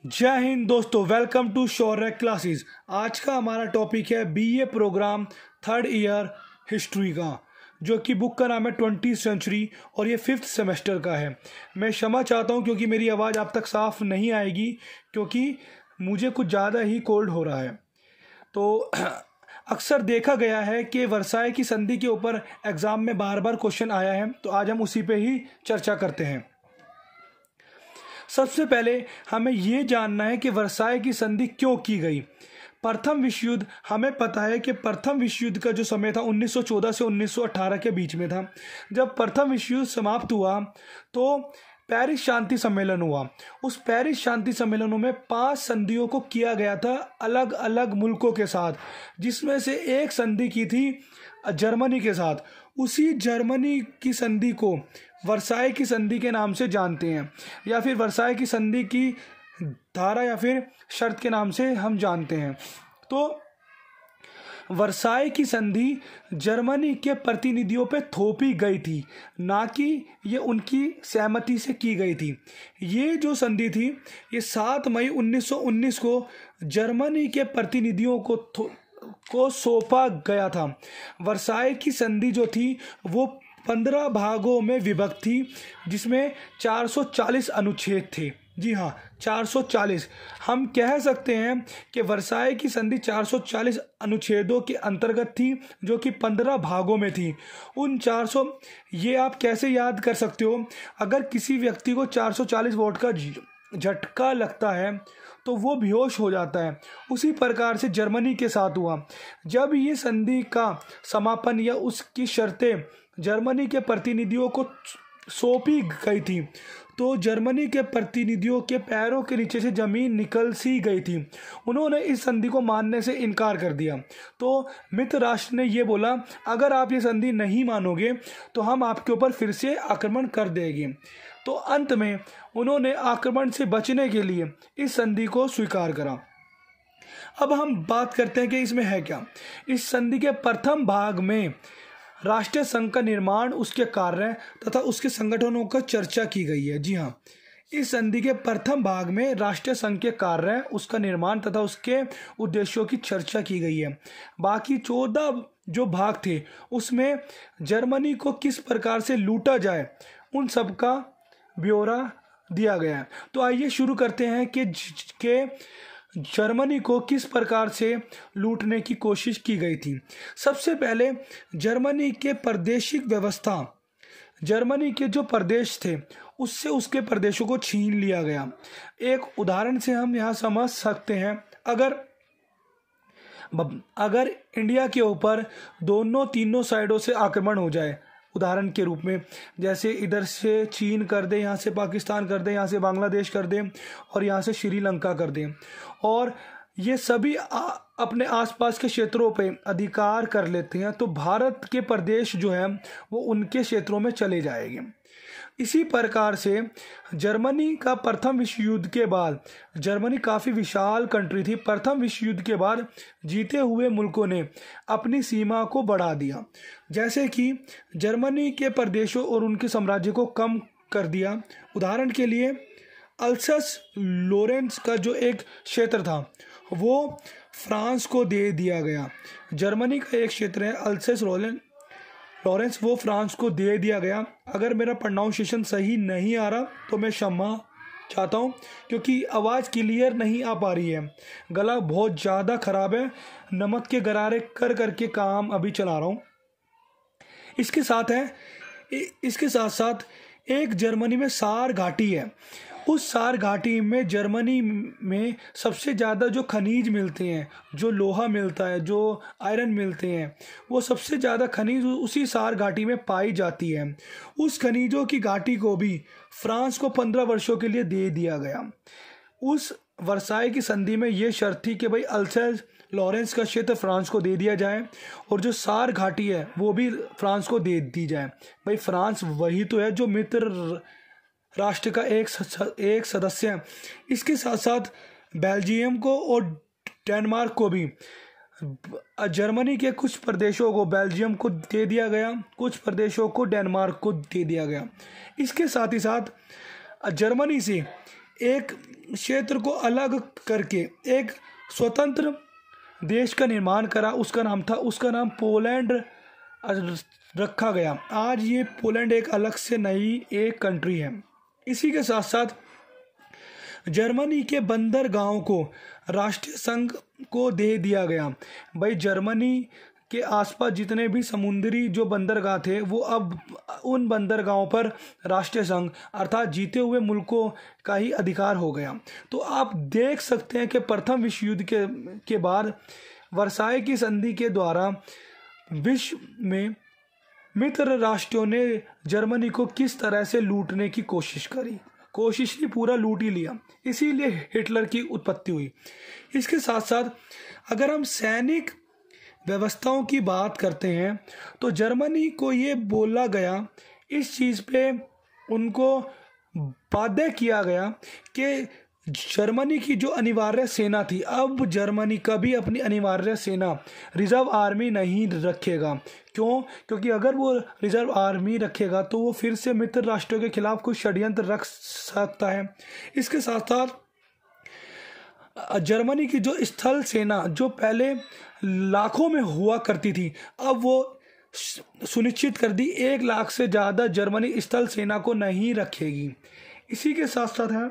जय हिंद दोस्तों, welcome to Shaurya classes. आज का हमारा टॉपिक है BA program third year history का, जो कि बुक का नाम है 20th सेंचुरी और ये 5th सेमेस्टर का है। मैं क्षमा चाहता हूँ क्योंकि मेरी आवाज़ आप तक साफ नहीं आएगी, क्योंकि मुझे कुछ ज़्यादा ही कोल्ड हो रहा है। तो अक्सर देखा गया है कि वर्साई की संधि के ऊपर एग्ज़ाम में बार बार क्वेश्चन आया है, तो आज हम उसी पे ही चर्चा करते हैं। सबसे पहले हमें ये जानना है कि वर्साई की संधि क्यों की गई। प्रथम विश्व युद्ध, हमें पता है कि प्रथम विश्व युद्ध का जो समय था 1914 से 1918 के बीच में था। जब प्रथम विश्व युद्ध समाप्त हुआ तो पेरिस शांति सम्मेलन हुआ। उस पेरिस शांति सम्मेलनों में 5 संधियों को किया गया था अलग अलग मुल्कों के साथ, जिसमें से एक संधि की थी जर्मनी के साथ। उसी जर्मनी की संधि को वर्साई की संधि के नाम से जानते हैं, या फिर वर्साई की संधि की धारा या फिर शर्त के नाम से हम जानते हैं। तो वर्साई की संधि जर्मनी के प्रतिनिधियों पे थोपी गई थी, ना कि ये उनकी सहमति से की गई थी। ये जो संधि थी ये 7 मई 1919 को जर्मनी के प्रतिनिधियों को सौंपा गया था। वर्साई की संधि जो थी वो 15 भागों में विभक्त थी, जिसमें 440 अनुच्छेद थे। जी हाँ, 440। हम कह सकते हैं कि वर्साई की संधि 440 अनुच्छेदों के अंतर्गत थी, जो कि 15 भागों में थी। उन 400, ये आप कैसे याद कर सकते हो? अगर किसी व्यक्ति को 440 वोट का झटका लगता है तो वो बेहोश हो जाता है। उसी प्रकार से जर्मनी के साथ हुआ। जब ये संधि का समापन या उसकी शर्तें जर्मनी के प्रतिनिधियों को सौंपी गई थी, तो जर्मनी के प्रतिनिधियों के पैरों के नीचे से जमीन निकल सी गई थी। उन्होंने इस संधि को मानने से इनकार कर दिया। तो मित्र राष्ट्र ने ये बोला, अगर आप ये संधि नहीं मानोगे तो हम आपके ऊपर फिर से आक्रमण कर देंगे। तो अंत में उन्होंने आक्रमण से बचने के लिए इस संधि को स्वीकार करा। अब हम बात करते हैं कि इसमें है क्या। इस संधि के प्रथम भाग में राष्ट्रीय संघ का निर्माण, उसके कार्य तथा उसके संगठनों का चर्चा की गई है। जी हाँ, इस संधि के प्रथम भाग में राष्ट्रीय संघ के कार्य, उसका निर्माण तथा उसके उद्देश्यों की चर्चा की गई है। बाकी 14 जो भाग थे उसमें जर्मनी को किस प्रकार से लूटा जाए उन सब का ब्यौरा दिया गया है। तो आइए शुरू करते हैं कि जर्मनी को किस प्रकार से लूटने की कोशिश की गई थी। सबसे पहले जर्मनी के प्रादेशिक व्यवस्था, जर्मनी के जो प्रदेश थे उससे उसके प्रदेशों को छीन लिया गया। एक उदाहरण से हम यहाँ समझ सकते हैं, अगर इंडिया के ऊपर तीनों साइडों से आक्रमण हो जाए, उदाहरण के रूप में जैसे इधर से चीन कर दे, यहाँ से पाकिस्तान कर दे, यहाँ से बांग्लादेश कर दे और यहाँ से श्रीलंका कर दे, और ये सभी अपने आसपास के क्षेत्रों पे अधिकार कर लेते हैं, तो भारत के प्रदेश जो है वो उनके क्षेत्रों में चले जाएंगे। इसी प्रकार से जर्मनी का प्रथम विश्व युद्ध के बाद, जर्मनी काफ़ी विशाल कंट्री थी। प्रथम विश्व युद्ध के बाद जीते हुए मुल्कों ने अपनी सीमा को बढ़ा दिया, जैसे कि जर्मनी के प्रदेशों और उनके साम्राज्य को कम कर दिया। उदाहरण के लिए अल्सस लोरेंस का जो एक क्षेत्र था वो फ्रांस को दे दिया गया। जर्मनी का एक क्षेत्र है अल्सस लॉरेंस, वो फ्रांस को दे दिया गया। अगर मेरा प्रोनाउंसिएशन सही नहीं आ रहा तो मैं क्षमा चाहता हूँ, क्योंकि आवाज़ क्लियर नहीं आ पा रही है, गला बहुत ज़्यादा ख़राब है। नमक के गरारे कर करके काम अभी चला रहा हूँ। इसके साथ साथ एक जर्मनी में सार घाटी है। उस सार घाटी में जर्मनी में सबसे ज़्यादा जो खनिज मिलते हैं, जो लोहा मिलता है, जो आयरन मिलते हैं, वो सबसे ज़्यादा खनिज उसी सार घाटी में पाई जाती है। उस खनिजों की घाटी को भी फ्रांस को 15 वर्षों के लिए दे दिया गया। उस वर्साई की संधि में ये शर्त थी कि भाई अल्सस लॉरेंस का क्षेत्र फ्रांस को दे दिया जाए और जो सार घाटी है वो भी फ्रांस को दे दी जाए। भाई फ्रांस वही तो है जो मित्र राष्ट्र का एक सदस्य है। इसके साथ साथ बेल्जियम को और डेनमार्क को भी, जर्मनी के कुछ प्रदेशों को बेल्जियम को दे दिया गया, कुछ प्रदेशों को डेनमार्क को दे दिया गया। इसके साथ ही साथ जर्मनी से एक क्षेत्र को अलग करके एक स्वतंत्र देश का निर्माण करा। उसका नाम पोलैंड रखा गया। आज ये पोलैंड एक अलग से नई एक कंट्री है। इसी के साथ साथ जर्मनी के बंदरगाहों को राष्ट्रीय संघ को दे दिया गया। भाई जर्मनी के आसपास जितने भी समुद्री जो बंदरगाह थे वो अब उन बंदरगाहों पर राष्ट्रीय संघ अर्थात जीते हुए मुल्कों का ही अधिकार हो गया। तो आप देख सकते हैं कि प्रथम विश्व युद्ध के बाद वर्साई की संधि के द्वारा विश्व में मित्र राष्ट्रों ने जर्मनी को किस तरह से लूटने की कोशिश करी। कोशिश नहीं, पूरा लूट ही लिया। इसीलिए हिटलर की उत्पत्ति हुई। इसके साथ साथ अगर हम सैनिक व्यवस्थाओं की बात करते हैं तो जर्मनी को ये बोला गया, इस चीज़ पे उनको बाध्य किया गया कि जर्मनी की जो अनिवार्य सेना थी, अब जर्मनी कभी अपनी अनिवार्य सेना रिजर्व आर्मी नहीं रखेगा। क्यों? क्योंकि अगर वो रिजर्व आर्मी रखेगा तो वो फिर से मित्र राष्ट्रों के खिलाफ कुछ षड्यंत्र रख सकता है। इसके साथ साथ जर्मनी की जो स्थल सेना जो पहले लाखों में हुआ करती थी, अब वो सुनिश्चित कर दी 1 लाख से ज़्यादा जर्मनी स्थल सेना को नहीं रखेगी। इसी के साथ साथ है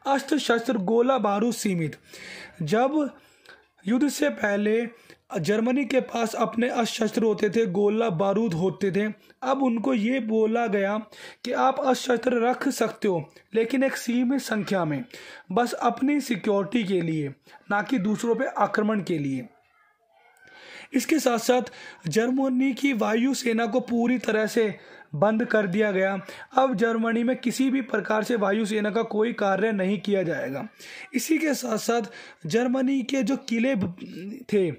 अस्त्र शस्त्र गोला बारूद सीमित। जब युद्ध से पहले जर्मनी के पास अपने अस्त्र शस्त्र होते थे, गोला बारूद होते थे, अब उनको ये बोला गया कि आप अस्त्र शस्त्र रख सकते हो लेकिन एक सीमित संख्या में, बस अपनी सिक्योरिटी के लिए, ना कि दूसरों पे आक्रमण के लिए। इसके साथ साथ जर्मनी की वायु सेना को पूरी तरह से बंद कर दिया गया। अब जर्मनी में किसी भी प्रकार से वायुसेना का कोई कार्य नहीं किया जाएगा। इसी के साथ साथ जर्मनी के जो किले थे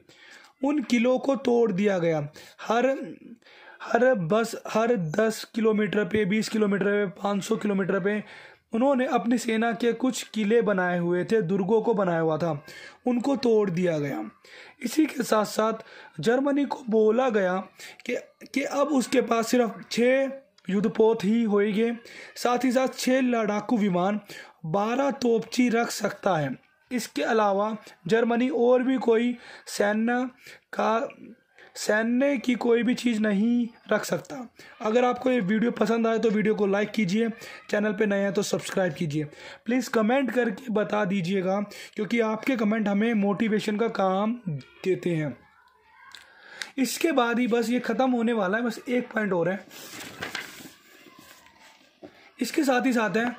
उन किलों को तोड़ दिया गया। हर 10 किलोमीटर पे, 20 किलोमीटर पे, 500 किलोमीटर पे उन्होंने अपनी सेना के कुछ किले बनाए हुए थे, दुर्गों को बनाया हुआ था, उनको तोड़ दिया गया। इसी के साथ साथ जर्मनी को बोला गया कि अब उसके पास सिर्फ 6 युद्धपोत ही होंगे, साथ ही साथ 6 लड़ाकू विमान, 12 तोपची रख सकता है। इसके अलावा जर्मनी और भी कोई सैन्य की कोई भी चीज़ नहीं रख सकता। अगर आपको ये वीडियो पसंद आए तो वीडियो को लाइक कीजिए, चैनल पे नए हैं तो सब्सक्राइब कीजिए। प्लीज़ कमेंट करके बता दीजिएगा क्योंकि आपके कमेंट हमें मोटिवेशन का काम देते हैं। इसके बाद ही बस ये ख़त्म होने वाला है, बस एक पॉइंट और है। इसके साथ ही साथ है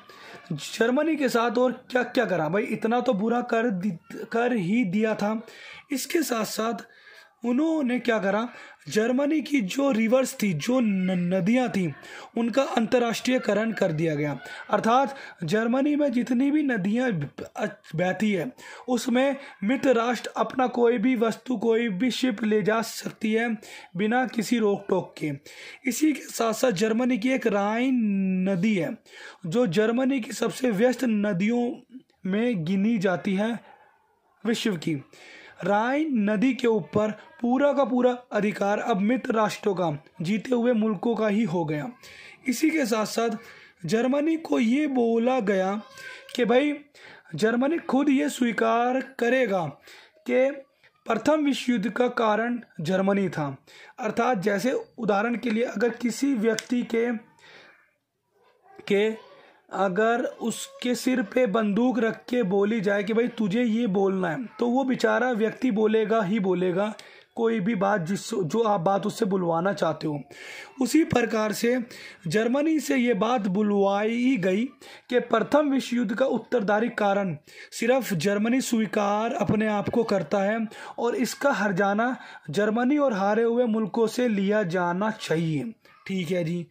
जर्मनी के साथ और क्या क्या करा। भाई इतना तो बुरा कर ही दिया था। इसके साथ साथ उन्होंने क्या करा, जर्मनी की जो रिवर्स थी, जो नदियां थी, उनका अंतर्राष्ट्रीयकरण कर दिया गया। अर्थात जर्मनी में जितनी भी नदियां बहती है उसमें मित्र राष्ट्र अपना कोई भी वस्तु, कोई भी शिप ले जा सकती है बिना किसी रोक टोक के। इसी के साथ साथ जर्मनी की एक राइन नदी है जो जर्मनी की सबसे व्यस्त नदियों में गिनी जाती है विश्व की। राइन नदी के ऊपर पूरा का पूरा अधिकार अब मित्र राष्ट्रों का, जीते हुए मुल्कों का ही हो गया। इसी के साथ साथ जर्मनी को ये बोला गया कि भाई जर्मनी खुद ये स्वीकार करेगा कि प्रथम विश्व युद्ध का कारण जर्मनी था। अर्थात जैसे उदाहरण के लिए अगर किसी व्यक्ति के अगर उसके सिर पे बंदूक रख के बोली जाए कि भाई तुझे ये बोलना है, तो वो बेचारा व्यक्ति बोलेगा ही बोलेगा कोई भी बात जो आप बात उससे बुलवाना चाहते हो। उसी प्रकार से जर्मनी से ये बात बुलवाई गई कि प्रथम विश्व युद्ध का उत्तरदायी कारण सिर्फ जर्मनी स्वीकार अपने आप को करता है और इसका हर्जाना जर्मनी और हारे हुए मुल्कों से लिया जाना चाहिए। ठीक है जी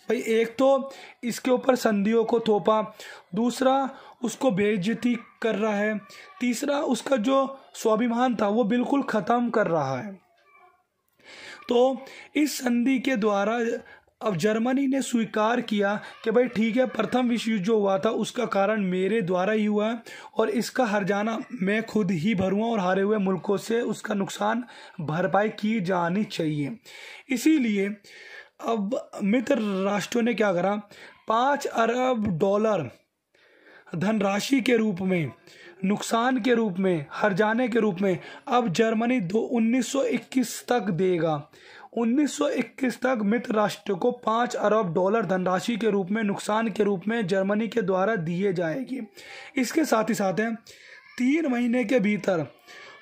भाई, एक तो इसके ऊपर संधियों को थोपा, दूसरा उसको बेइज्जती कर रहा है, तीसरा उसका जो स्वाभिमान था वो बिल्कुल ख़त्म कर रहा है। तो इस संधि के द्वारा अब जर्मनी ने स्वीकार किया कि भाई ठीक है, प्रथम विश्व युद्ध जो हुआ था उसका कारण मेरे द्वारा ही हुआ है और इसका हर्जाना मैं खुद ही भरूँगा और हारे हुए मुल्कों से उसका नुकसान भरपाई की जानी चाहिए। इसीलिए अब मित्र राष्ट्रों ने क्या करा, $5 अरब धनराशि के रूप में, नुकसान के रूप में, हर्जाने के रूप में अब जर्मनी 1921 तक देगा। 1921 तक मित्र राष्ट्र को 5 अरब डॉलर धनराशि के रूप में, नुकसान के रूप में जर्मनी के द्वारा दिए जाएगी। इसके साथ ही साथ 3 महीने के भीतर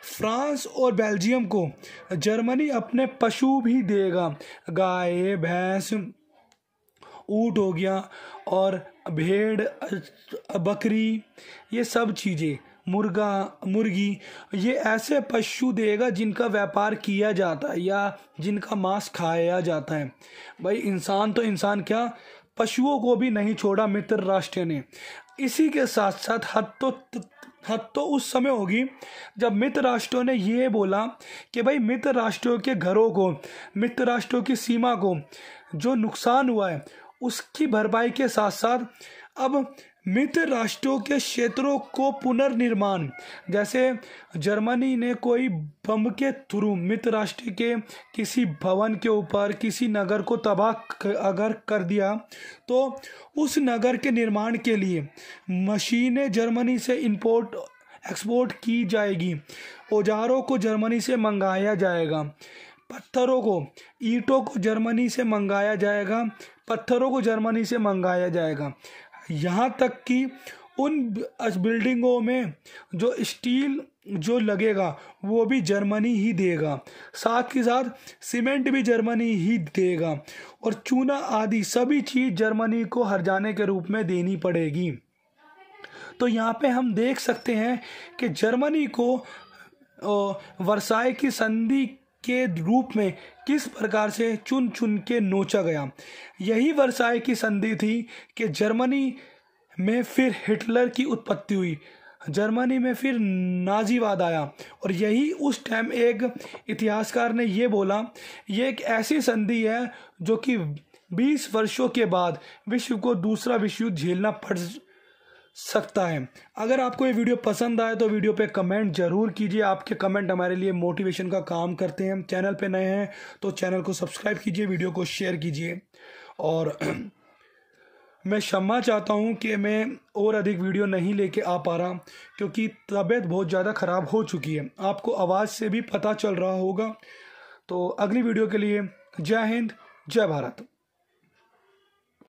फ्रांस और बेल्जियम को जर्मनी अपने पशु भी देगा। गाय, भैंस, ऊँट हो गया और भेड़, बकरी, ये सब चीज़ें, मुर्गी, ये ऐसे पशु देगा जिनका व्यापार किया जाता है या जिनका मांस खाया जाता है। भाई इंसान तो इंसान क्या, पशुओं को भी नहीं छोड़ा मित्र राष्ट्र ने। इसी के साथ साथ हद तो उस समय होगी जब मित्र राष्ट्रों ने ये बोला कि भाई मित्र राष्ट्रों के घरों को, मित्र राष्ट्रों की सीमा को जो नुकसान हुआ है उसकी भरपाई के साथ साथ अब मित्र राष्ट्रों के क्षेत्रों को पुनर्निर्माण, जैसे जर्मनी ने कोई बम के थ्रू मित्र राष्ट्र के किसी भवन के ऊपर किसी नगर को तबाह अगर कर दिया तो उस नगर के निर्माण के लिए मशीनें जर्मनी से इंपोर्ट एक्सपोर्ट की जाएगी, औजारों को जर्मनी से मंगाया जाएगा, पत्थरों को, ईंटों को जर्मनी से मंगाया जाएगा, पत्थरों को जर्मनी से मंगाया जाएगा। यहाँ तक कि उन बिल्डिंगों में जो स्टील जो लगेगा वो भी जर्मनी ही देगा, साथ ही साथ सीमेंट भी जर्मनी ही देगा और चूना आदि सभी चीज़ जर्मनी को हर्जाने के रूप में देनी पड़ेगी। तो यहाँ पे हम देख सकते हैं कि जर्मनी को वर्साई की संधि के रूप में किस प्रकार से चुन चुन के नोचा गया। यही वर्साई की संधि थी कि जर्मनी में फिर हिटलर की उत्पत्ति हुई, जर्मनी में फिर नाजीवाद आया और यही उस टाइम एक इतिहासकार ने ये बोला, ये एक ऐसी संधि है जो कि 20 वर्षों के बाद विश्व को दूसरा विश्व युद्ध झेलना पड़ सकता है। अगर आपको ये वीडियो पसंद आए तो वीडियो पे कमेंट जरूर कीजिए, आपके कमेंट हमारे लिए मोटिवेशन का काम करते हैं। चैनल पे नए हैं तो चैनल को सब्सक्राइब कीजिए, वीडियो को शेयर कीजिए और मैं क्षमा चाहता हूँ कि मैं और अधिक वीडियो नहीं लेके आ पा रहा क्योंकि तबीयत बहुत ज़्यादा ख़राब हो चुकी है, आपको आवाज़ से भी पता चल रहा होगा। तो अगली वीडियो के लिए जय हिंद, जय भारत।